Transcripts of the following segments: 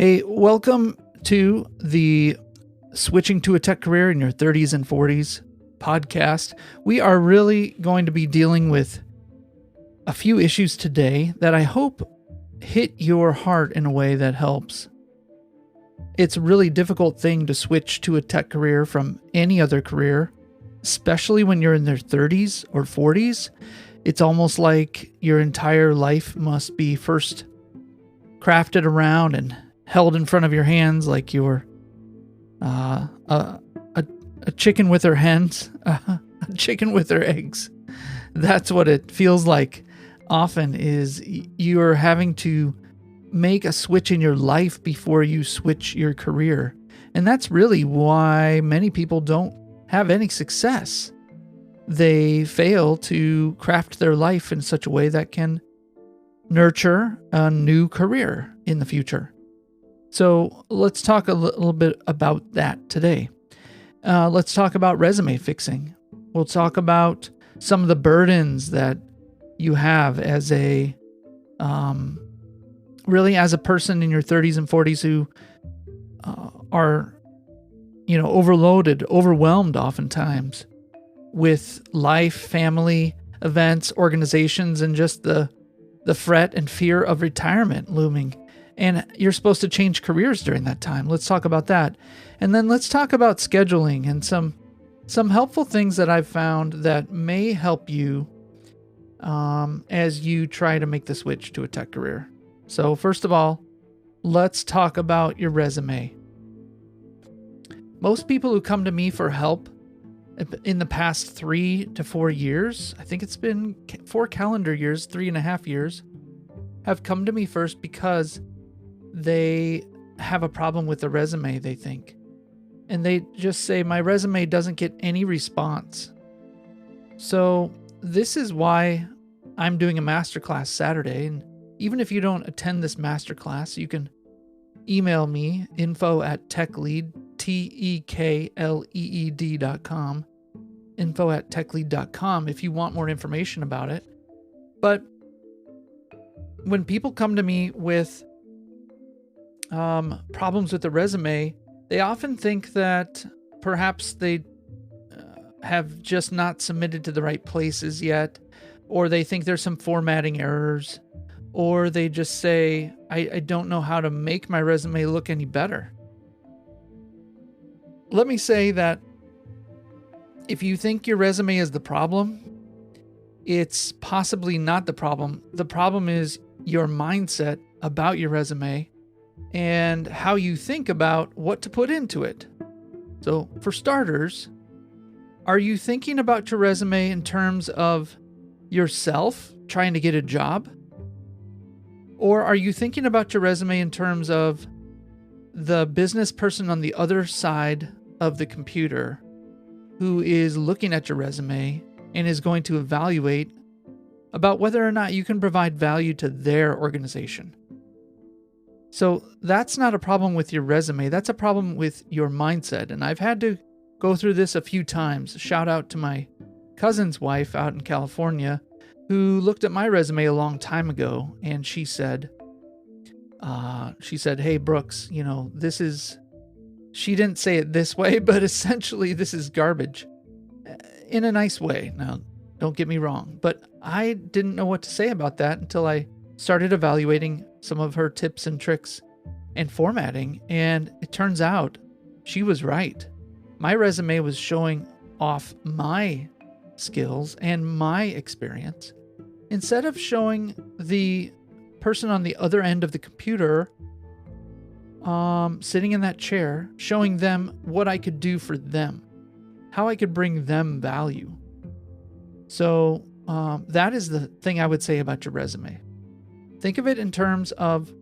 Hey, welcome to the Switching to a Tech Career in Your 30s and 40s podcast. We are really going to be dealing with a few issues today that I hope hit your heart in a way that helps. It's a really difficult thing to switch to a tech career from any other career, especially when you're in their 30s or 40s. It's almost like your entire life must be first crafted around and held in front of your hands like you're a chicken with her hens, a chicken with her eggs. That's what it feels like often, is you're having to make a switch in your life before you switch your career. And that's really why many people don't have any success. They fail to craft their life in such a way that can nurture a new career in the future. So let's talk a little bit about that today. Let's talk about resume fixing. We'll talk about some of the burdens that you have as a person in your 30s and 40s who are, overloaded, overwhelmed oftentimes with life, family, events, organizations, and just the fret and fear of retirement looming. And you're supposed to change careers during that time. Let's talk about that. And then let's talk about scheduling and some helpful things that I've found that may help you as you try to make the switch to a tech career. So first of all, let's talk about your resume. Most people who come to me for help in the past 3 to 4 years, I think it's been 4 calendar years, 3.5 years, have come to me first because they have a problem with the resume, they think. And they just say, my resume doesn't get any response. So this is why I'm doing a masterclass Saturday. And even if you don't attend this masterclass, you can email me, info@techlead, TEKLEED.com, info@techlead.com if you want more information about it. But when people come to me with problems with the resume, they often think that perhaps they have just not submitted to the right places yet, or they think there's some formatting errors, or they just say, I don't know how to make my resume look any better. Let me say that if you think your resume is the problem, it's possibly not the problem. The problem is your mindset about your resume and how you think about what to put into it. So for starters, are you thinking about your resume in terms of yourself trying to get a job? Or are you thinking about your resume in terms of the business person on the other side of the computer who is looking at your resume and is going to evaluate about whether or not you can provide value to their organization? So that's not a problem with your resume. That's a problem with your mindset. And I've had to go through this a few times. Shout out to my cousin's wife out in California who looked at my resume a long time ago. And she said, hey, Brooks, she didn't say it this way, but essentially this is garbage in a nice way. Now, don't get me wrong, but I didn't know what to say about that until I started evaluating some of her tips and tricks and formatting, and it turns out she was right. My resume was showing off my skills and my experience instead of showing the person on the other end of the computer sitting in that chair, showing them what I could do for them, how I could bring them value. So that is the thing I would say about your resume. Think of it in terms of,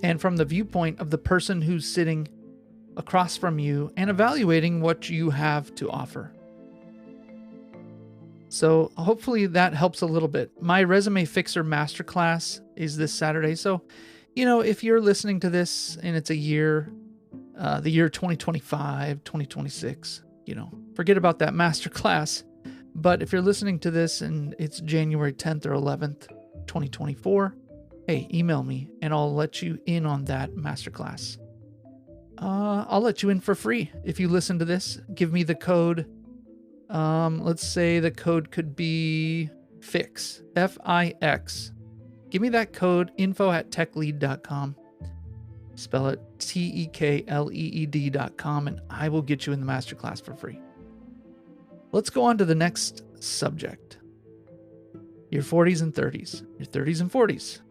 and from the viewpoint of the person who's sitting across from you and evaluating what you have to offer. So hopefully that helps a little bit. My Resume Fixer Masterclass is this Saturday. So, if you're listening to this and it's a year, the year 2025, 2026, forget about that masterclass. But if you're listening to this and it's January 10th or 11th, 2024, hey, email me and I'll let you in on that masterclass. I'll let you in for free. If you listen to this, give me the code. Let's say the code could be FIX, F-I-X. Give me that code, info@techlead.com. Spell it TEKLEED.com, and I will get you in the masterclass for free. Let's go on to the next subject. Your 40s and 30s. Your 30s and 40s.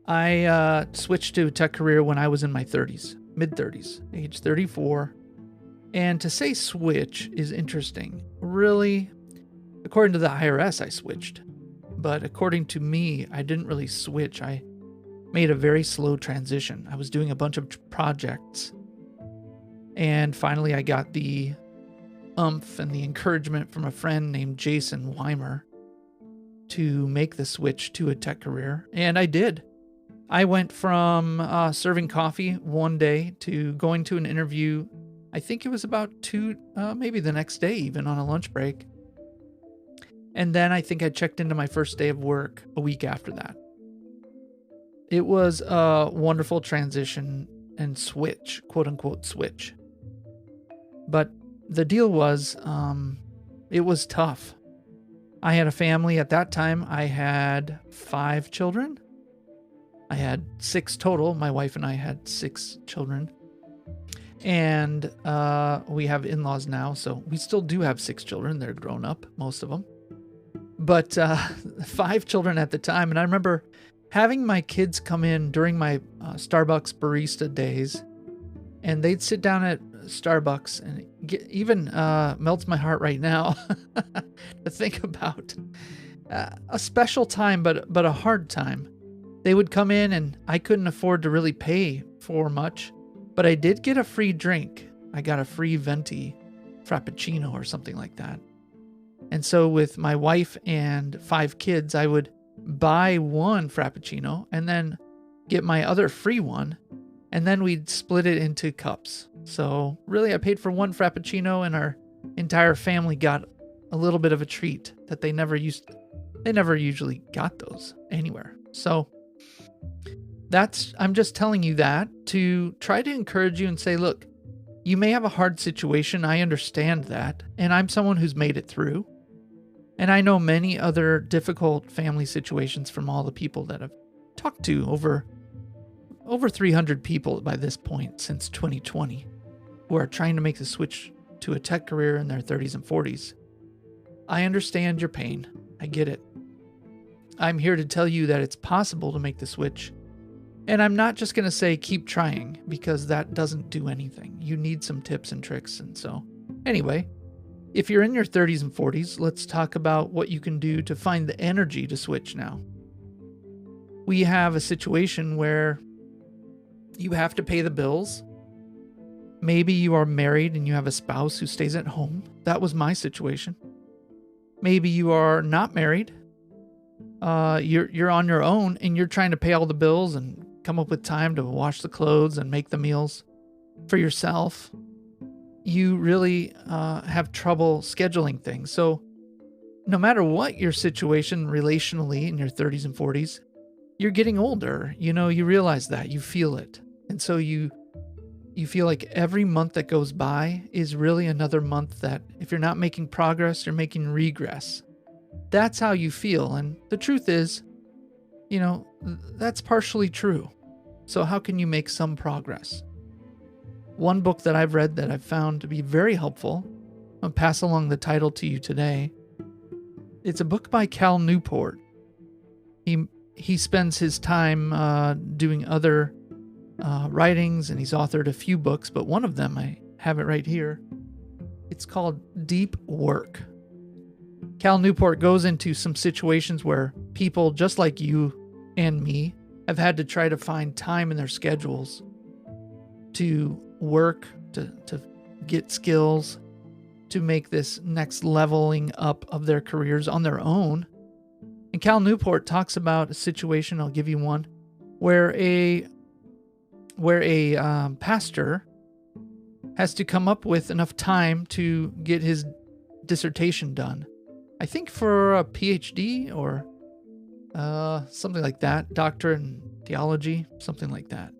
I switched to a tech career when I was in my 30s, mid-30s, age 34. And to say switch is interesting. Really, according to the IRS, I switched. But according to me, I didn't really switch. I made a very slow transition. I was doing a bunch of projects. And finally, I got the oomph and the encouragement from a friend named Jason Weimer to make the switch to a tech career. And I did. I went from serving coffee one day to going to an interview. I think it was about maybe the next day, even on a lunch break. And then I think I checked into my first day of work a week after that. It was a wonderful transition and switch, quote unquote switch. But the deal was, it was tough. I had a family at that time. I had 5 children. I had 6 total. My wife and I had 6 children. And we have in-laws now, so we still do have 6 children. They're grown up, most of them. But 5 children at the time. And I remember having my kids come in during my Starbucks barista days, and they'd sit down at Starbucks, and it even melts my heart right now to think about a special time, but a hard time. They would come in, and I couldn't afford to really pay for much, but I did get a free drink. I got a free venti Frappuccino or something like that. And so with my wife and 5 kids, I would buy one Frappuccino and then get my other free one, and then we'd split it into cups. So really, I paid for one Frappuccino, and our entire family got a little bit of a treat that they never usually got those anywhere. So I'm just telling you that to try to encourage you and say, look, you may have a hard situation. I understand that. And I'm someone who's made it through. And I know many other difficult family situations from all the people that I've talked to, over 300 people by this point since 2020, who are trying to make the switch to a tech career in their 30s and 40s. I understand your pain. I get it. I'm here to tell you that it's possible to make the switch. And I'm not just going to say keep trying, because that doesn't do anything. You need some tips and tricks. And so anyway, if you're in your 30s and 40s, let's talk about what you can do to find the energy to switch now. We have a situation where you have to pay the bills. Maybe you are married and you have a spouse who stays at home. That was my situation. Maybe you are not married. You're on your own and you're trying to pay all the bills and come up with time to wash the clothes and make the meals for yourself. You really have trouble scheduling things. So no matter what your situation relationally in your 30s and 40s, you're getting older. You realize that. You feel it. And so you feel like every month that goes by is really another month that if you're not making progress, you're making regress. That's how you feel. And the truth is, that's partially true. So how can you make some progress? One book that I've read that I've found to be very helpful, I'll pass along the title to you today. It's a book by Cal Newport. He spends his time doing other writings, and he's authored a few books, but one of them, I have it right here. It's called Deep Work. Cal Newport goes into some situations where people just like you and me have had to try to find time in their schedules to work, to get skills, to make this next leveling up of their careers on their own. And Cal Newport talks about a situation, I'll give you one, where a pastor has to come up with enough time to get his dissertation done. I think for a PhD or something like that. Doctor in theology, something like that.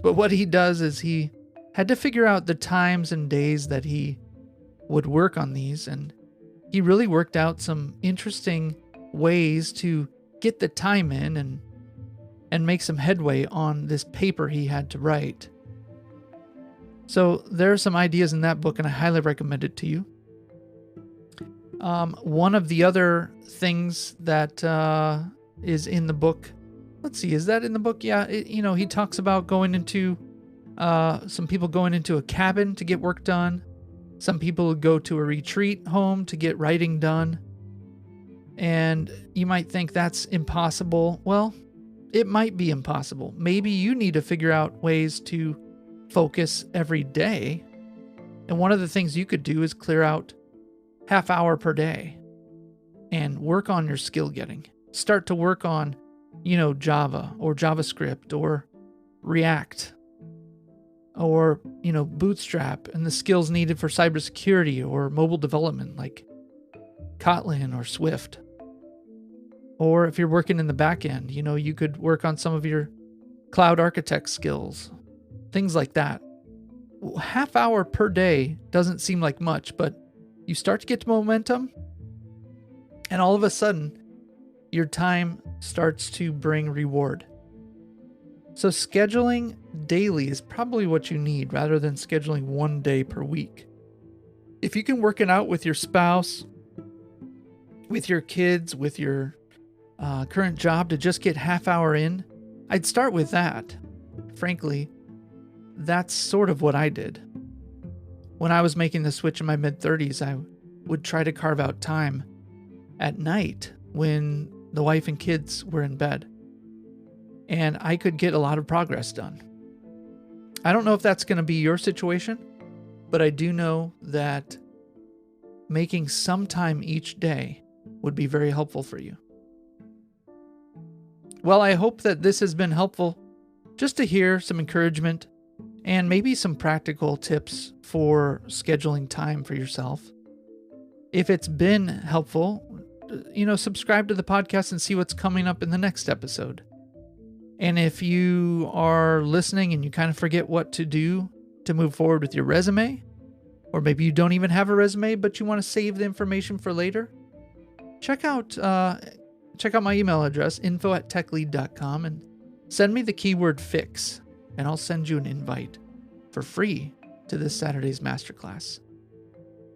But what he does is he had to figure out the times and days that he would work on these, and he really worked out some interesting ways to get the time in and make some headway on this paper he had to write. So there are some ideas in that book, and I highly recommend it to you. One of the other things that is in the book, let's see, is that in the book? Yeah, he talks about going into, some people going into a cabin to get work done. Some people go to a retreat home to get writing done. And you might think that's impossible. Well, it might be impossible. Maybe you need to figure out ways to focus every day. And one of the things you could do is clear out half hour per day and work on your skill getting. Start to work on, Java or JavaScript or React or, Bootstrap and the skills needed for cybersecurity or mobile development like Kotlin or Swift. Or if you're working in the back end, you could work on some of your cloud architect skills, things like that. Half hour per day doesn't seem like much, but you start to get momentum, and all of a sudden, your time starts to bring reward. So scheduling daily is probably what you need rather than scheduling one day per week. If you can work it out with your spouse, with your kids, with your current job to just get half hour in, I'd start with that. Frankly, that's sort of what I did. When I was making the switch in my mid-30s, I would try to carve out time at night when the wife and kids were in bed. And I could get a lot of progress done. I don't know if that's going to be your situation, but I do know that making some time each day would be very helpful for you. Well, I hope that this has been helpful just to hear some encouragement and maybe some practical tips for scheduling time for yourself. If it's been helpful, subscribe to the podcast and see what's coming up in the next episode. And if you are listening and you kind of forget what to do to move forward with your resume, or maybe you don't even have a resume, but you want to save the information for later, check out my email address, info@techlead.com, and send me the keyword fix, and I'll send you an invite for free to this Saturday's masterclass.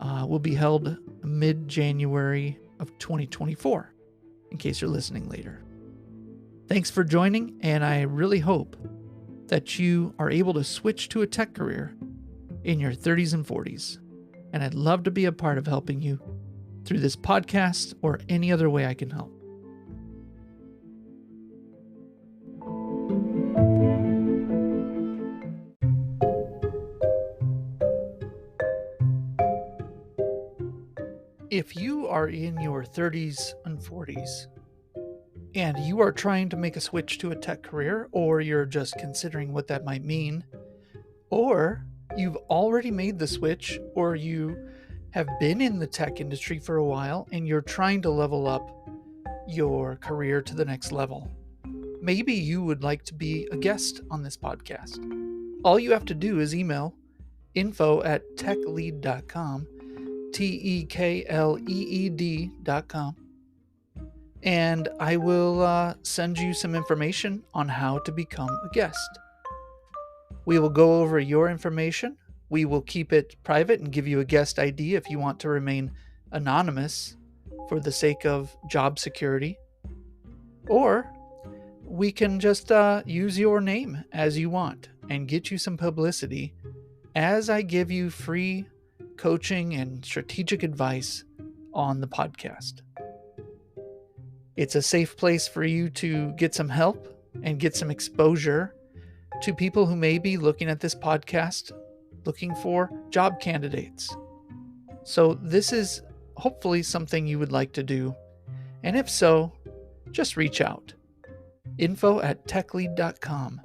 Will be held mid-January of 2024, in case you're listening later. Thanks for joining, and I really hope that you are able to switch to a tech career in your 30s and 40s. And I'd love to be a part of helping you through this podcast or any other way I can help. If you are in your 30s and 40s and you are trying to make a switch to a tech career, or you're just considering what that might mean, or you've already made the switch, or you have been in the tech industry for a while and you're trying to level up your career to the next level, maybe you would like to be a guest on this podcast. All you have to do is email info@techlead.com, TEKLEED.com, and I will send you some information on how to become a guest. We will go over your information. We will keep it private and give you a guest ID if you want to remain anonymous for the sake of job security. Or we can just use your name as you want and get you some publicity as I give you free coaching and strategic advice on the podcast. It's a safe place for you to get some help and get some exposure to people who may be looking at this podcast, looking for job candidates. So this is hopefully something you would like to do. And if so, just reach out. info@techlead.com.